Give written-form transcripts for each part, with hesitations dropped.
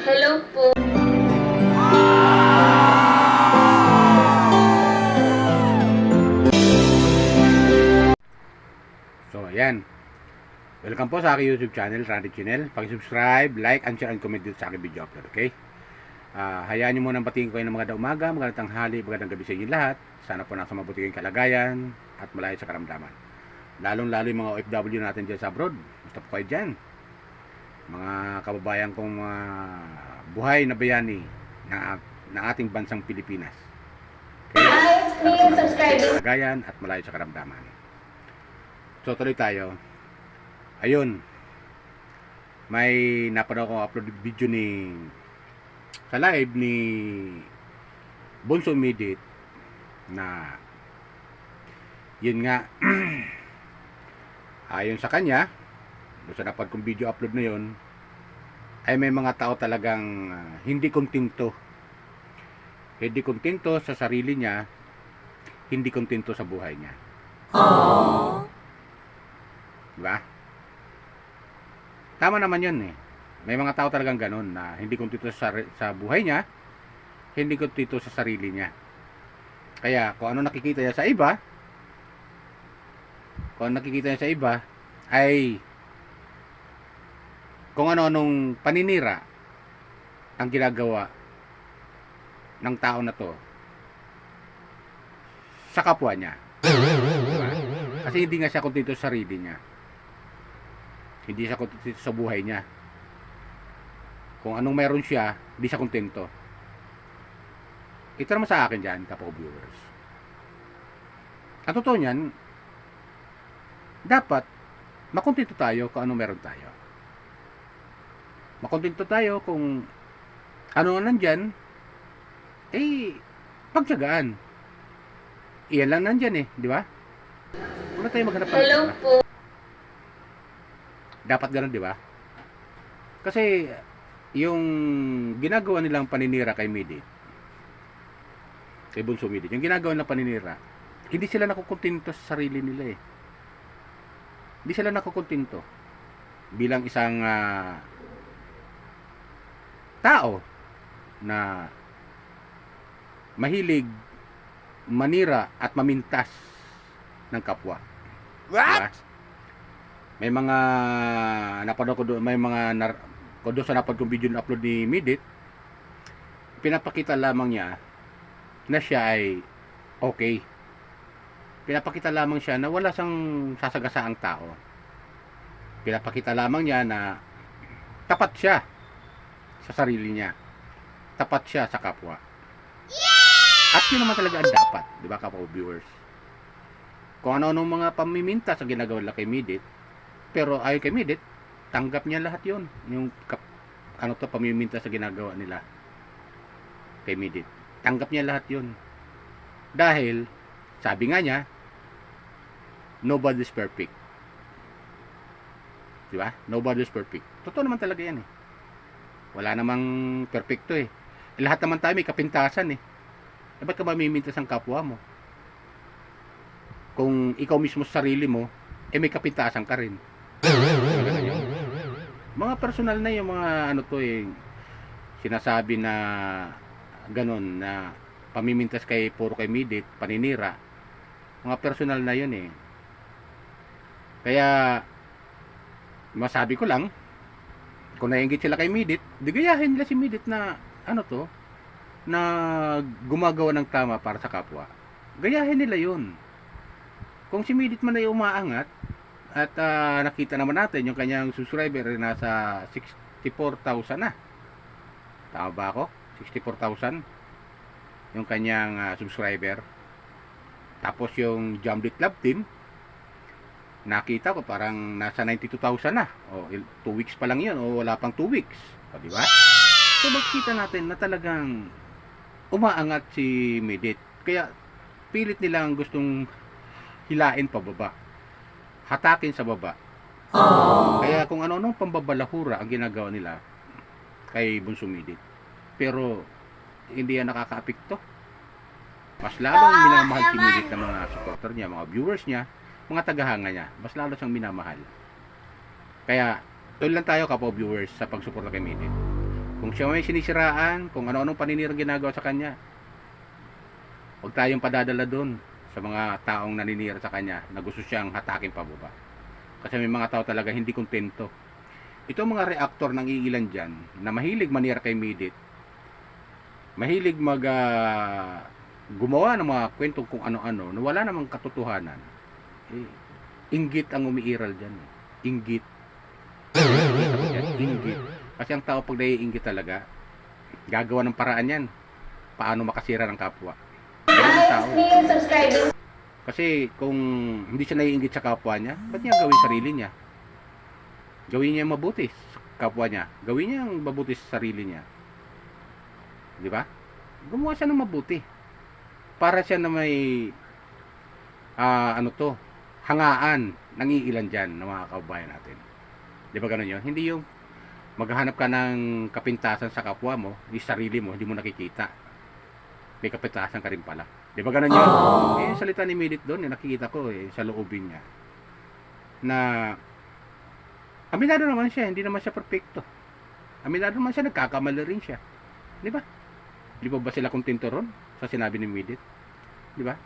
Hello po. So, ayan. Welcome po sa aking YouTube channel, Randy Channel. Pag-subscribe, like, and share, and comment dito sa aking video upload, okay? Hayaan nyo muna batiin ko kayo ng magandang umaga, magandang tanghali, magandang gabi sa inyo lahat. Sana po nasa mabuti kayong kalagayan at malayo sa karamdaman. Lalong-lalo yung mga OFW natin dyan sa abroad. Basta po kayo dyan. Mga kababayan kong buhay na bayani ng ating bansang Pilipinas. Okay? Sana po nasa mabuti kayong kalagayan at malayo sa karamdaman. So, tuloy tayo. Ayun. May napanood akong upload video sa live ni Bonso Midit na yun nga ayon sa kanya doon sa napad kong video upload na yun ay may mga tao talagang hindi kontento sa sarili niya, hindi kontento sa buhay niya. Diba? Tama naman yun eh. May mga tao talagang ganun na hindi kontento sa buhay niya, hindi kontento sa sarili niya. Kaya kung ano nakikita niya sa iba, ay kung ano-anong paninira ang ginagawa ng tao na to sa kapwa niya. Diba? Kasi hindi nga siya kontento sa sarili niya. Hindi siya kontento sa buhay niya. Kung anong meron siya, hindi siya kontento. Ito naman sa akin dyan, kapag viewers. Ang totoo niyan, dapat makontento tayo kung anong meron tayo. Makontento tayo kung ano nandyan, pagtsagaan. Iyan lang nandyan eh, di ba? Wala tayo maghanap ng Hello iba. po. Dapat ganun, di ba? Kasi yung ginagawa nilang paninira kay Midit, kay Bonso Midit, yung ginagawa nilang paninira, hindi sila nakukontento sa sarili nila eh. Hindi sila nakukontento bilang isang tao na mahilig manira at mamintas ng kapwa. What? Diba? May mga napanood ko doon, may mga ko doon sa napanood kong video na upload ni Midit, pinapakita lamang niya na siya ay okay. Pinapakita lamang siya na wala siyang sasagasaang tao. Pinapakita lamang niya na tapat siya sa sarili niya. Tapat siya sa kapwa. At yun naman talaga ang dapat, di ba, kapwa viewers? Kung ano-anong mga pamiminta sa ginagawa nila kay Midit, pero ayon kay Midit, tanggap niya lahat yun. Yung pamiminta sa ginagawa nila kay Midit. Tanggap niya lahat yun. Dahil, sabi nga niya, nobody's perfect. Diba? Nobody's perfect. Totoo naman talaga yan eh. Wala namang perfecto eh. Lahat naman tayo may kapintasan eh. Ba't ka mamimintas ang kapwa mo? Kung ikaw mismo sa sarili mo, may kapintasan ka rin. Mga personal na yung mga sinasabi na ganun na pamimintas puro kay Midit, paninira. Mga personal na yun eh. Kaya masabi ko lang, kung naiinggit sila kay Midit, digayahin nila si Midit na na gumagawa ng tama para sa kapwa. Gayahin nila yun. Kung si Midit man ay umaangat at nakita naman natin yung kanyang subscriber nasa 64,000 na. Tama ba ako? 64,000 yung kanyang subscriber. Tapos yung Jamlit Love Team, nakita ko parang nasa 92,000 na. O 2 weeks pa lang yun o wala pang 2 weeks. O di ba? So makikita natin na talagang umaangat si Midit. Kaya pilit nilang gustong hilain pababa. Hatakin sa baba. Kaya kung ano-anong pambabalahura ang ginagawa nila kay Bonso Midit. Pero hindi yan nakaka-apekto. Mas lalong minamahal si Midit ng mga supporter niya, mga viewers niya, mga tagahanga niya. Mas lalo siyang minamahal. Kaya, tuloy lang tayo kapwa viewers sa pagsuporta kay Midit. Kung siya may sinisiraan, kung ano-anong paninirang ginagawa sa kanya, huwag tayong padadala doon sa mga taong naninira sa kanya na gusto siyang hatakin pababa. Kasi may mga tao talaga hindi kontento. Ito mga reactor ng iilan dyan na mahilig manira kay Midit, mahilig gumawa ng mga kwento kung ano-ano na wala namang katotohanan. Eh, inggit ang umiiral dyan. Inggit. Inggit. Kasi ang tao pag naiinggit talaga, gagawa ng paraan yan. Paano makasira ng kapwa. Ganun ang tao. Kasi kung hindi siya naiinggit sa kapwa niya, ba't niya gawin sarili niya? Gawin niya mabuti sa kapwa niya. Gawin niya ang mabuti sa sarili niya. Di ba? Gumawa siya ng mabuti. Para siya na may hangaan ng iilan dyan ng mga kababayan natin. Di ba ganun yun? Hindi yung maghahanap ka ng kapintasan sa kapwa mo, yung sarili mo, hindi mo nakikita. May kapintasan ka rin pala. Di ba ganun yun? Eh, yung salita ni Midit doon, yung nakikita ko sa loobin niya. Na, aminado naman siya, hindi naman siya perfecto. Aminado naman siya, nagkakamali rin siya. Di ba? Di ba sila kontento ron sa sinabi ni Midit? Di ba?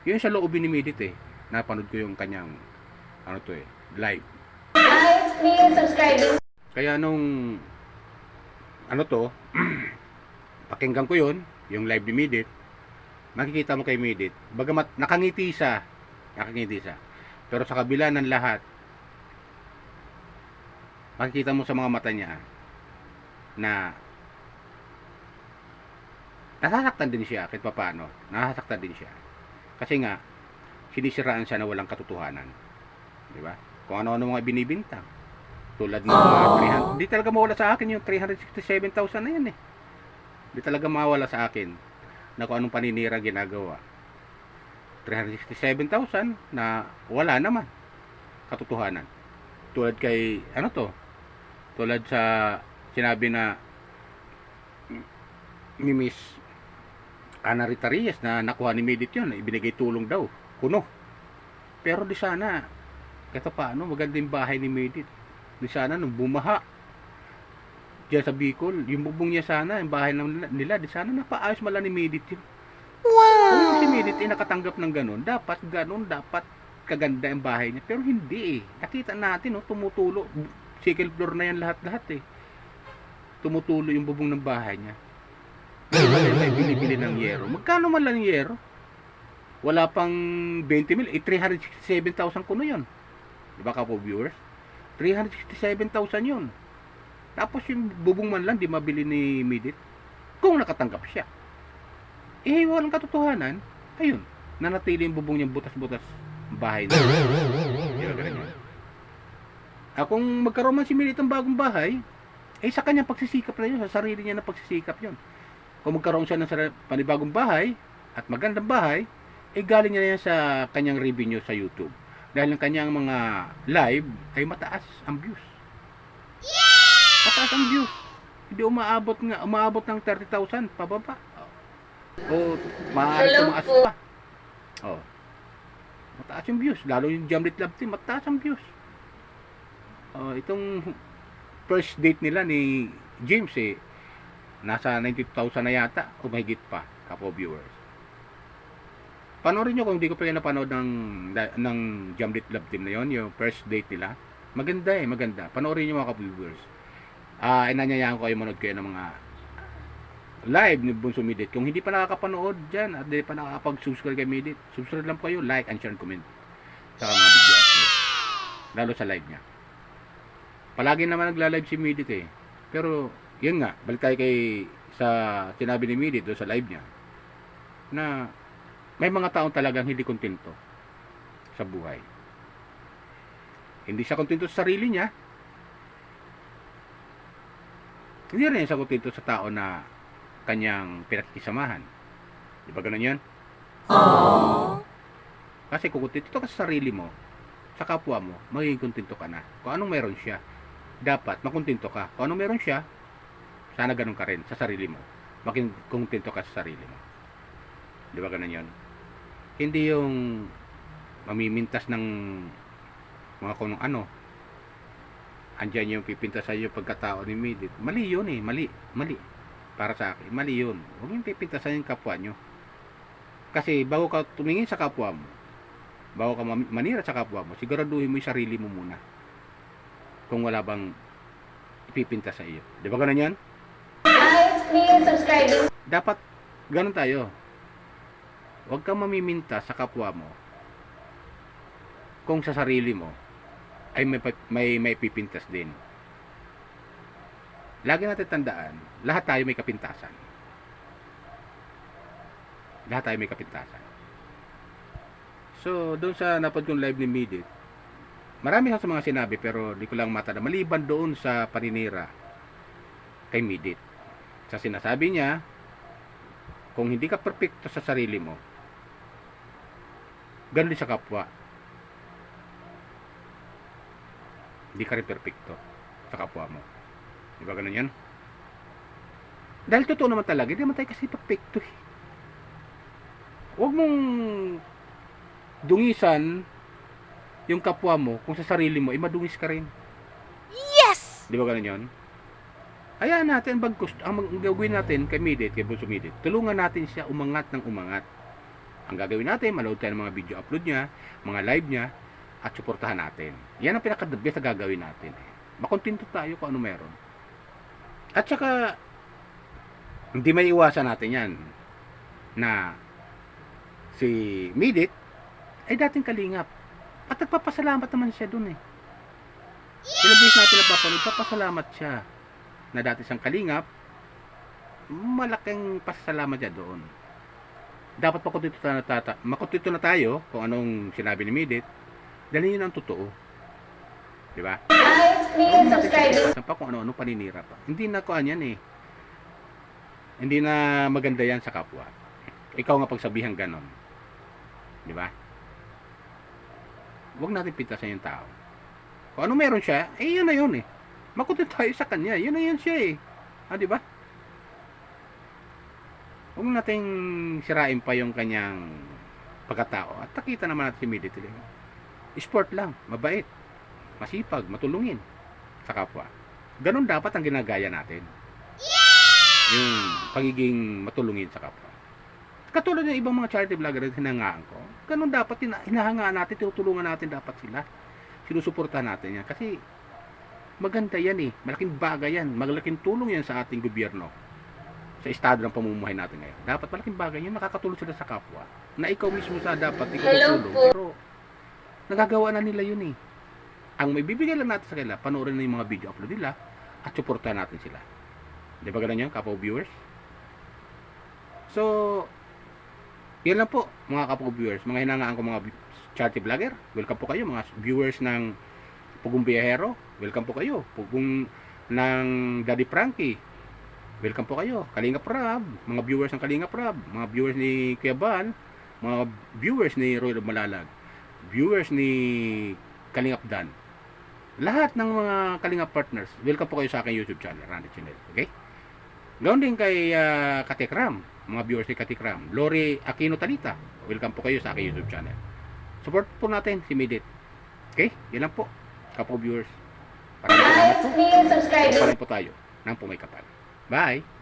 Yun sa loobin ni Midit Napanood ko yung kanyang live. Guys, please subscribe. Kaya nung pakinggan ko yun, yung live ni Midit, makikita mo kay Midit, bagamat nakangiti siya, pero sa kabila ng lahat, makikita mo sa mga mata niya na nasasaktan din siya kahit papaano. Nasasaktan din siya. Kasi nga, sinisiraan siya na walang katotohanan. Di ba? Kung ano-ano mga binibintang. Tulad ng mga 300. Hindi talaga mawala sa akin yung 367,000 na yan Hindi talaga mawala sa akin na kung anong paninira ginagawa. 367,000 na wala naman katotohanan. Tulad kay, tulad sa sinabi na ni Miss Ana Rita Reyes na nakuha ni Midit yun, ibinigay tulong daw, kuno. Pero di sana, kahit paano, maganda yung bahay ni Midit. Di sana, nung bumaha, diyan sa Bicol, yung bubong niya sana, yung bahay nila, di sana napaayos mala ni Midit yun. Wow! Kung si Midit nakatanggap ng ganun, dapat kaganda yung bahay niya. Pero hindi Nakita natin, tumutulo. Second floor na yan lahat-lahat Tumutulo yung bubong ng bahay niya. May binibili ng yero. Magkano man lang yung yero? Wala pang 20 mil. 367,000 kuno yun. Diba ka po viewers? 367,000 yun. Tapos yung bubong man lang di mabili ni Midit. Kung nakatanggap siya. Walang katotohanan. Ayun. Nanatili yung bubong niyang butas-butas bahay na. Diba ganun yun? Kung magkaroon man si Midit ng bagong bahay, sa kanyang pagsisikap na yun. Sa sarili niya na pagsisikap yun. Kung magkaroon siya ng panibagong bahay at magandang bahay, galing niya yan sa kanyang revenue sa YouTube. Dahil ang kanyang mga live ay mataas ang views. Yeah! Mataas ang views. Hindi umaabot ng 30,000 pababa. O maaari tumaas pa. Mataas yung views. Lalo yung Jamlit Love Team, mataas ang views. Itong first date nila ni James nasa 92,000 na yata o mahigit pa, kapo viewers. Panoorin nyo kung hindi ko pa rin napanood ng Jamlit Love Team na yon, yung first date nila. Maganda. Panoorin nyo mga kapo viewers. Inanyayahan ko kayo manood kayo ng mga live ni Bunso Midit. Kung hindi pa nakakapanood dyan at hindi pa nakakapag-subscribe kay Midit, subscribe lang po kayo, like and share and comment sa mga video upload. Lalo sa live niya. Palagi naman nagla-live si Midit Pero yun nga, balik tayo sa sinabi ni Midit doon sa live niya na may mga taong talagang hindi kontento sa buhay. Hindi siya kontento sa sarili niya. Hindi rin siya kontento sa tao na kanyang pinakikisamahan. Di ba ganun yun? Aww. Kasi kung kontento ka sa sarili mo, sa kapwa mo, magiging kontento ka na. Kung anong meron siya, dapat makontento ka. Kung anong meron siya, sana ganun ka rin sa sarili mo. Maging kontento ka sa sarili mo. Di ba ganun yun? Hindi yung mamimintas ng mga kung ano. andyan yung pipinta sa iyo pagkatao ni Midit. Mali yun eh, mali. Para sa akin, mali yun. Huwag yung pipinta sa yung kapwa nyo. Kasi bago ka tumingin sa kapwa mo, bago ka manira sa kapwa mo, siguraduhin mo yung sarili mo muna. Kung wala bang ipipinta sa iyo. Di ba ganun yan? Guys, please subscribe. Dapat ganun tayo. Huwag kang mamiminta sa kapwa mo kung sa sarili mo ay may pipintas din. Lagi natin tandaan, lahat tayo may kapintasan. Lahat tayo may kapintasan. So, doon sa napod kong live ni Midit, marami sa mga sinabi pero di ko lang matanda. Maliban doon sa paninira kay Midit. Sa sinasabi niya, kung hindi ka perfecto sa sarili mo, ganun din sa kapwa. Hindi ka rin perfecto sa kapwa mo. Di ba ganun yan? Dahil totoo naman talaga, hindi naman tayo kasi perfecto eh. Huwag mong dungisan yung kapwa mo kung sa sarili mo, madungis ka rin. Yes! Di ba ganun yun? Hayaan natin, ang gagawin natin kay Midit, kay Bunso Midit, tulungan natin siya umangat ng umangat. Ang gagawin natin, manood tayo ng mga video upload niya, mga live niya, at suportahan natin. Yan ang pinaka-the best na gagawin natin. Makontento tayo kung ano meron. At saka, hindi may iwasan natin yan na si Midit ay dating kalingap. At nagpapasalamat naman siya dun eh. Pinabis natin napapanood, papasalamat siya na dati siyang kalingap. Malaking pasasalamat niya doon. Dapat makontento na tayo kung anong sinabi ni Midit. Dahil yun ang totoo. Di ba? Guys, please subscribe. Pa kung ano-ano paninira pa. Hindi na kuan yan eh. Hindi na maganda yan sa kapwa. Ikaw nga pagsabihan ganon. Di ba? Huwag natin pintasan yung tao. Kung ano meron siya, eh yun na yun eh. Makontento tayo sa kanya. Yun na yun siya eh. Ah, di ba? Huwag nating sirain pa yung kanyang pagkatao. At nakita naman natin si Midit. Sport lang, mabait, masipag, matulungin sa kapwa. Ganon dapat ang ginagaya natin. Yung pagiging matulungin sa kapwa. Katulad ng ibang mga charity vlogger na hinahangaan ko, ganon dapat hinahangaan natin, tinutulungan natin dapat sila. Sinusuportahan natin yan. Kasi maganda yan eh. Malaking bagay yan. Malaking tulong yan sa ating gobyerno. Sa estado ng pamumuhay natin ngayon. Dapat malaking bagay yan. Nakakatulong sila sa kapwa. Na ikaw mismo sa dapat ikaw tutulong. Pero nagagawa na nila yun eh. Ang may bibigyan lang natin sa kanila, panoorin na yung mga video upload nila at suportahan natin sila. Di ba ganun yan, kapwa viewers? So, yan lang po mga kapwa viewers. Mga hinangaan ko mga charity vlogger. Welcome po kayo mga viewers ng Pugong Biyahero. Welcome po kayo. Pugong ng Daddy Frankie. Welcome po kayo. Kalingap Rab. Mga viewers ng Kalingap Rab. Mga viewers ni Kuya Bal. Mga viewers ni Roy Malalag. Viewers ni Kalingap Dan. Lahat ng mga Kalingap partners, welcome po kayo sa aking YouTube channel, Randy Channel. Okay? Gawin din kay Katikram, mga viewers ni Katikram. Lori Aquino Talita, welcome po kayo sa aking YouTube channel. Support po natin si Midit. Okay? Yan lang po, kapwa viewers. Maraming salamat po. Guys, please subscribe. Pagpalain po tayo ng Pumay Kapal. Bye!